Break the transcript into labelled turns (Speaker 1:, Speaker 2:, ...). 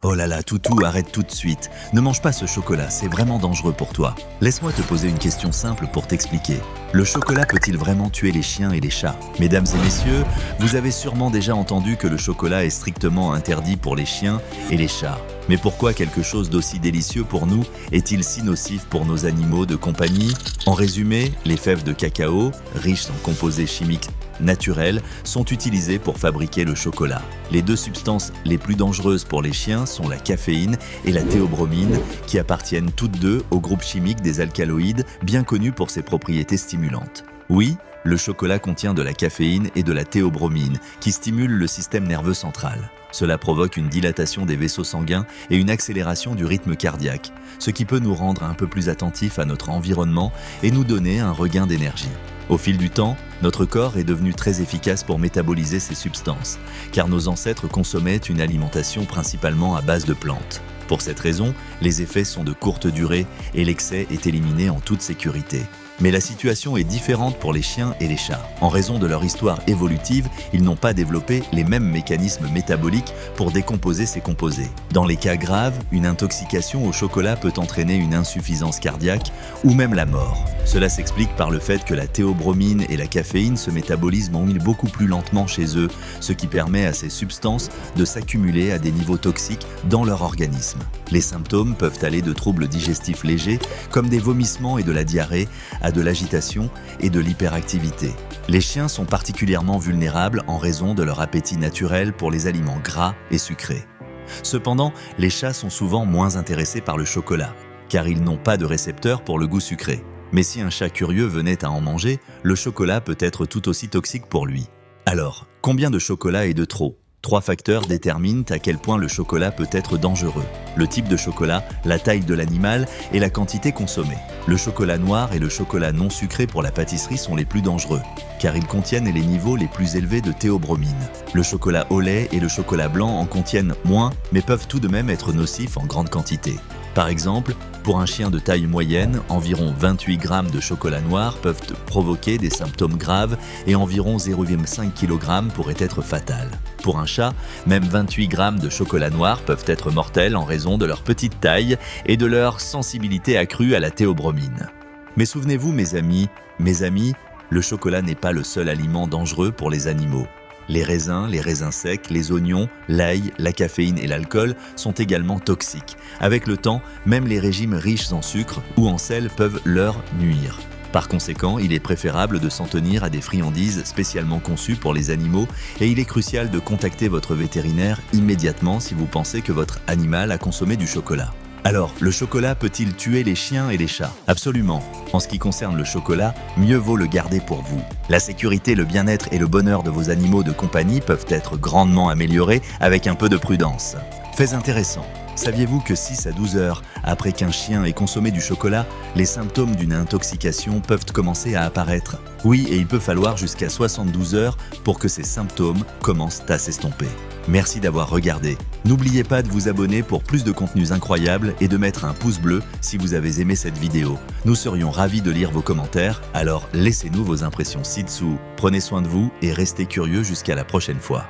Speaker 1: Oh là là, Toutou, arrête tout de suite. Ne mange pas ce chocolat, c'est vraiment dangereux pour toi. Laisse-moi te poser une question simple pour t'expliquer. Le chocolat peut-il vraiment tuer les chiens et les chats? Mesdames et messieurs, vous avez sûrement déjà entendu que le chocolat est strictement interdit pour les chiens et les chats. Mais pourquoi quelque chose d'aussi délicieux pour nous est-il si nocif pour nos animaux de compagnie? En résumé, les fèves de cacao, riches en composés chimiques naturels, sont utilisées pour fabriquer le chocolat. Les deux substances les plus dangereuses pour les chiens sont la caféine et la théobromine, qui appartiennent toutes deux au groupe chimique des alcaloïdes, bien connu pour ses propriétés stimulantes. Oui, le chocolat contient de la caféine et de la théobromine, qui stimulent le système nerveux central. Cela provoque une dilatation des vaisseaux sanguins et une accélération du rythme cardiaque, ce qui peut nous rendre un peu plus attentifs à notre environnement et nous donner un regain d'énergie. Au fil du temps, notre corps est devenu très efficace pour métaboliser ces substances, car nos ancêtres consommaient une alimentation principalement à base de plantes. Pour cette raison, les effets sont de courte durée et l'excès est éliminé en toute sécurité. Mais la situation est différente pour les chiens et les chats. En raison de leur histoire évolutive, ils n'ont pas développé les mêmes mécanismes métaboliques pour décomposer ces composés. Dans les cas graves, une intoxication au chocolat peut entraîner une insuffisance cardiaque ou même la mort. Cela s'explique par le fait que la théobromine et la caféine se métabolisent beaucoup plus lentement chez eux, ce qui permet à ces substances de s'accumuler à des niveaux toxiques dans leur organisme. Les symptômes peuvent aller de troubles digestifs légers, comme des vomissements et de la diarrhée, à de l'agitation et de l'hyperactivité. Les chiens sont particulièrement vulnérables en raison de leur appétit naturel pour les aliments gras et sucrés. Cependant, les chats sont souvent moins intéressés par le chocolat, car ils n'ont pas de récepteur pour le goût sucré. Mais si un chat curieux venait à en manger, le chocolat peut être tout aussi toxique pour lui. Alors, combien de chocolat est de trop? 3 facteurs déterminent à quel point le chocolat peut être dangereux. Le type de chocolat, la taille de l'animal et la quantité consommée. Le chocolat noir et le chocolat non sucré pour la pâtisserie sont les plus dangereux, car ils contiennent les niveaux les plus élevés de théobromine. Le chocolat au lait et le chocolat blanc en contiennent moins, mais peuvent tout de même être nocifs en grande quantité. Par exemple, pour un chien de taille moyenne, environ 28 grammes de chocolat noir peuvent provoquer des symptômes graves et environ 0,5 kg pourraient être fatals. Pour un chat, même 28 grammes de chocolat noir peuvent être mortels en raison de leur petite taille et de leur sensibilité accrue à la théobromine. Mais souvenez-vous mes amis, le chocolat n'est pas le seul aliment dangereux pour les animaux. Les raisins secs, les oignons, l'ail, la caféine et l'alcool sont également toxiques. Avec le temps, même les régimes riches en sucre ou en sel peuvent leur nuire. Par conséquent, il est préférable de s'en tenir à des friandises spécialement conçues pour les animaux et il est crucial de contacter votre vétérinaire immédiatement si vous pensez que votre animal a consommé du chocolat. Alors, le chocolat peut-il tuer les chiens et les chats? Absolument. En ce qui concerne le chocolat, mieux vaut le garder pour vous. La sécurité, le bien-être et le bonheur de vos animaux de compagnie peuvent être grandement améliorés avec un peu de prudence. Fait intéressant. Saviez-vous que 6 à 12 heures après qu'un chien ait consommé du chocolat, les symptômes d'une intoxication peuvent commencer à apparaître? Oui, et il peut falloir jusqu'à 72 heures pour que ces symptômes commencent à s'estomper. Merci d'avoir regardé. N'oubliez pas de vous abonner pour plus de contenus incroyables et de mettre un pouce bleu si vous avez aimé cette vidéo. Nous serions ravis de lire vos commentaires, alors laissez-nous vos impressions ci-dessous. Prenez soin de vous et restez curieux jusqu'à la prochaine fois.